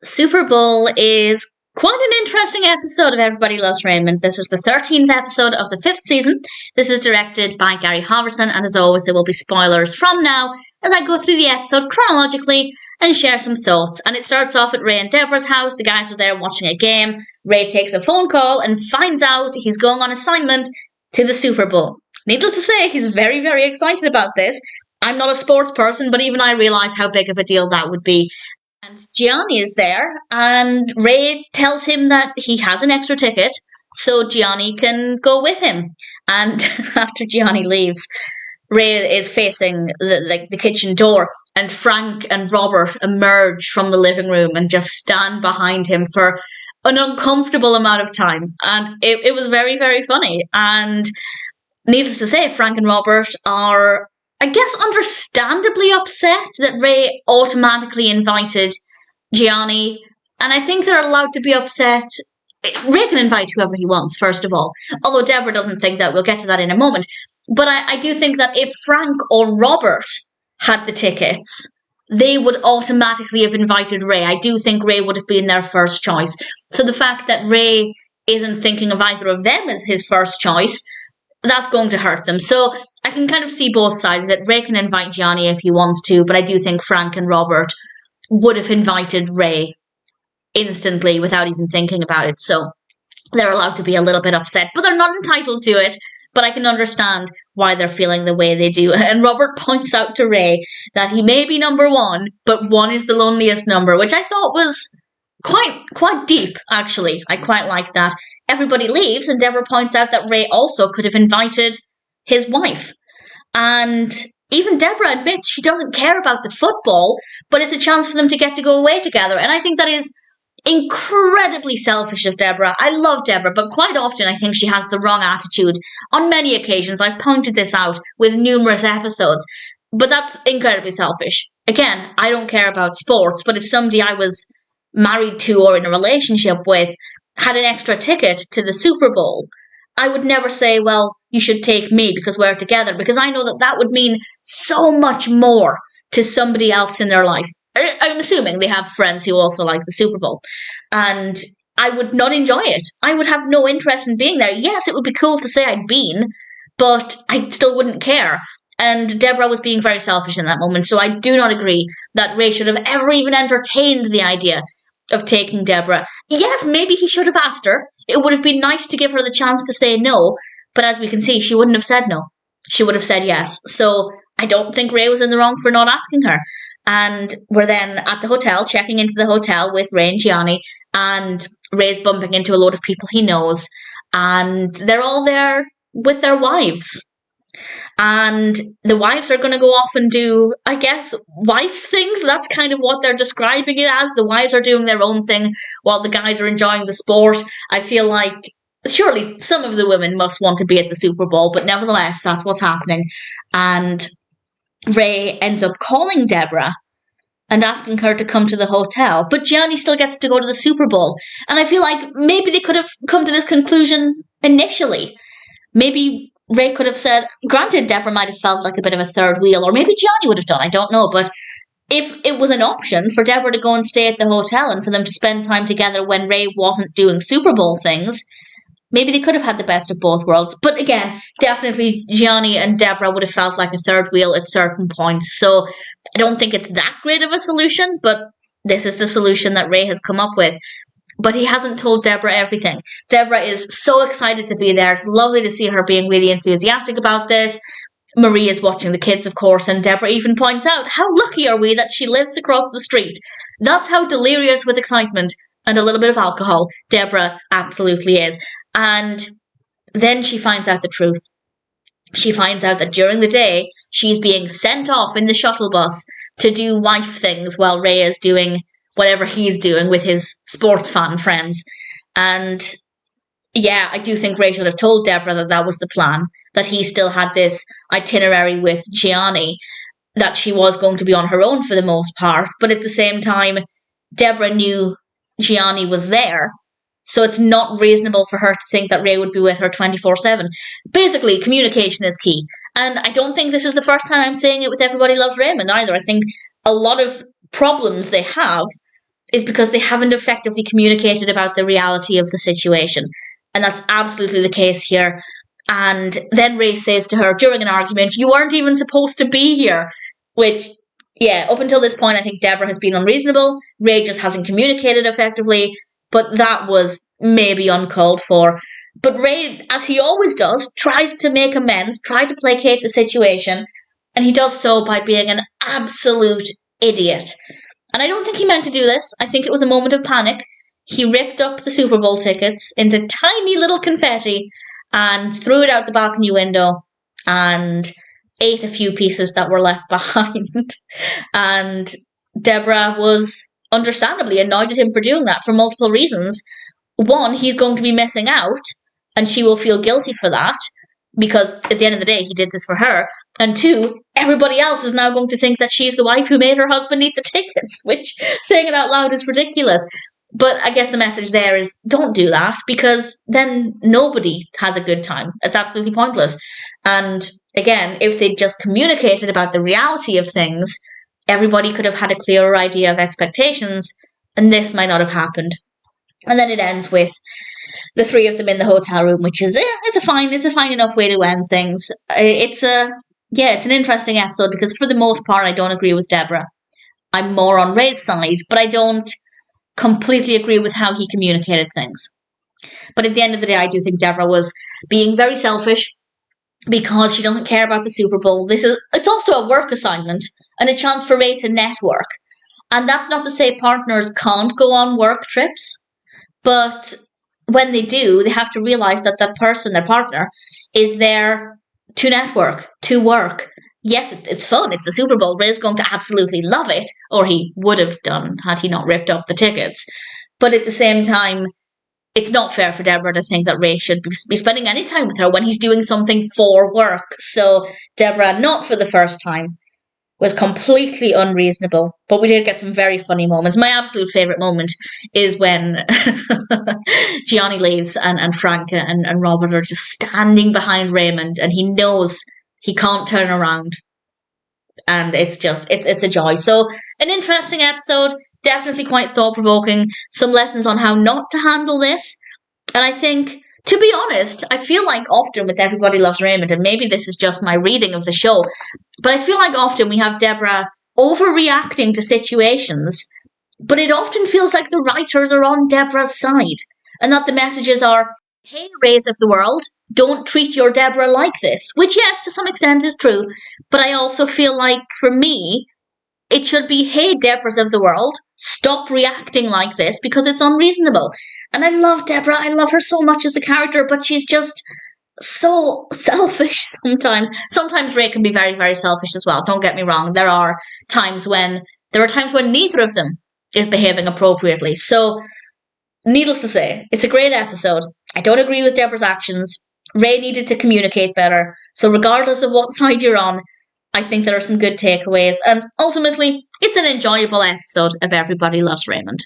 Super Bowl is quite an interesting episode of Everybody Loves Raymond. This is the 13th episode of the 5th season. This is directed by Halvorson, and as always, there will be spoilers from now as I go through the episode chronologically and share some thoughts. And it starts off at Ray and Debra's house. The guys are there watching a game. Ray takes a phone call and finds out he's going on assignment to the Super Bowl. Needless to say, he's very, very excited about this. I'm not a sports person, but even I realise how big of a deal that would be. And Gianni is there, and Ray tells him that he has an extra ticket, so Gianni can go with him. And after Gianni leaves, Ray is facing the kitchen door, and Frank and Robert emerge from the living room and just stand behind him for an uncomfortable amount of time. And it was very, very funny. And needless to say, Frank and Robert are, I guess, understandably upset that Ray automatically invited Gianni, and I think they're allowed to be upset. Ray can invite whoever he wants, first of all, although Debra doesn't think that. We'll get to that in a moment. But I do think that if Frank or Robert had the tickets, they would automatically have invited Ray. I do think Ray would have been their first choice. So the fact that Ray isn't thinking of either of them as his first choice, that's going to hurt them. So I can kind of see both sides of it. Ray can invite Gianni if he wants to, but I do think Frank and Robert would have invited Ray instantly without even thinking about it. So they're allowed to be a little bit upset, but they're not entitled to it. But I can understand why they're feeling the way they do. And Robert points out to Ray that he may be number one, but one is the loneliest number, which I thought was quite deep, actually. I quite like that. Everybody leaves, and Debra points out that Ray also could have invited his wife. And even Debra admits she doesn't care about the football, but it's a chance for them to get to go away together. And I think that is incredibly selfish of Debra. I love Debra, but quite often I think she has the wrong attitude. On many occasions, I've pointed this out with numerous episodes, but that's incredibly selfish. Again, I don't care about sports, but if somebody I was married to or in a relationship with had an extra ticket to the Super Bowl, I would never say, well, you should take me because we're together, because I know that that would mean so much more to somebody else in their life. I'm assuming they have friends who also like the Super Bowl, and I would not enjoy it. I would have no interest in being there. Yes, it would be cool to say I'd been, but I still wouldn't care. And Debra was being very selfish in that moment, so I do not agree that Ray should have ever even entertained the idea of taking Debra. Yes, maybe he should have asked her. It would have been nice to give her the chance to say no, but as we can see, she wouldn't have said no. She would have said yes. So I don't think Ray was in the wrong for not asking her. And we're then at the hotel, checking into the hotel with Ray and Gianni, and Ray's bumping into a load of people he knows, and they're all there with their wives. And the wives are going to go off and do, I guess, wife things. That's kind of what they're describing it as. The wives are doing their own thing while the guys are enjoying the sport. I feel like surely some of the women must want to be at the Super Bowl, but nevertheless, that's what's happening. And Ray ends up calling Debra and asking her to come to the hotel, but Gianni still gets to go to the Super Bowl. And I feel like maybe they could have come to this conclusion initially. Maybe Ray could have said, granted, Debra might have felt like a bit of a third wheel, or maybe Gianni would have done, I don't know, but if it was an option for Debra to go and stay at the hotel and for them to spend time together when Ray wasn't doing Super Bowl things, maybe they could have had the best of both worlds. But again, definitely Gianni and Debra would have felt like a third wheel at certain points. So I don't think it's that great of a solution, but this is the solution that Ray has come up with. But he hasn't told Debra everything. Debra is so excited to be there. It's lovely to see her being really enthusiastic about this. Marie is watching the kids, of course, and Debra even points out, how lucky are we that she lives across the street? That's how delirious with excitement and a little bit of alcohol Debra absolutely is. And then she finds out the truth. She finds out that during the day, she's being sent off in the shuttle bus to do wife things while Ray is doing whatever he's doing with his sports fan friends. And yeah, I do think Ray should have told Debra that that was the plan, that he still had this itinerary with Gianni, that she was going to be on her own for the most part. But at the same time, Debra knew Gianni was there, so it's not reasonable for her to think that Ray would be with her 24/7. Basically, communication is key. And I don't think this is the first time I'm saying it with Everybody Loves Raymond either. I think a lot of problems they have is because they haven't effectively communicated about the reality of the situation. And that's absolutely the case here. And then Ray says to her during an argument, "You weren't even supposed to be here," which, yeah, up until this point, I think Debra has been unreasonable. Ray just hasn't communicated effectively, but that was maybe uncalled for. But Ray, as he always does, tries to make amends, try to placate the situation, and he does so by being an absolute idiot. And I don't think he meant to do this. I think it was a moment of panic. He ripped up the Super Bowl tickets into tiny little confetti and threw it out the balcony window and ate a few pieces that were left behind. And Debra was understandably annoyed at him for doing that for multiple reasons. One, he's going to be missing out, and she will feel guilty for that, because at the end of the day, he did this for her. And two, everybody else is now going to think that she's the wife who made her husband eat the tickets, which, saying it out loud, is ridiculous. But I guess the message there is, don't do that, because then nobody has a good time. It's absolutely pointless. And again, if they'd just communicated about the reality of things, everybody could have had a clearer idea of expectations, and this might not have happened. And then it ends with the three of them in the hotel room, which is it's a fine enough way to end things. It's an interesting episode because for the most part I don't agree with Debra. I'm more on Ray's side, but I don't completely agree with how he communicated things. But at the end of the day, I do think Debra was being very selfish because she doesn't care about the Super Bowl. It's also a work assignment and a chance for Ray to network. And that's not to say partners can't go on work trips, but when they do, they have to realize that that person, their partner, is there to network, to work. Yes, it's fun. It's the Super Bowl. Ray's going to absolutely love it, or he would have done had he not ripped up the tickets. But at the same time, it's not fair for Debra to think that Ray should be spending any time with her when he's doing something for work. So Debra, not for the first time, was completely unreasonable. But we did get some very funny moments. My absolute favourite moment is when Gianni leaves and Franca and Robert are just standing behind Raymond, and he knows he can't turn around. And it's a joy. So an interesting episode, definitely quite thought-provoking. Some lessons on how not to handle this. And I think, to be honest, I feel like often with Everybody Loves Raymond, and maybe this is just my reading of the show, but I feel like often we have Debra overreacting to situations, but it often feels like the writers are on Debra's side, and that the messages are, hey, Rays of the world, don't treat your Debra like this, which, yes, to some extent is true, but I also feel like, for me, it should be, hey, Debras of the world, stop reacting like this because it's unreasonable. And I love Debra, I love her so much as a character, but she's just so selfish sometimes. Sometimes Ray can be very, very selfish as well, don't get me wrong. There are times when neither of them is behaving appropriately. So, needless to say, it's a great episode. I don't agree with Debra's actions. Ray needed to communicate better. So regardless of what side you're on, I think there are some good takeaways. And ultimately, it's an enjoyable episode of Everybody Loves Raymond.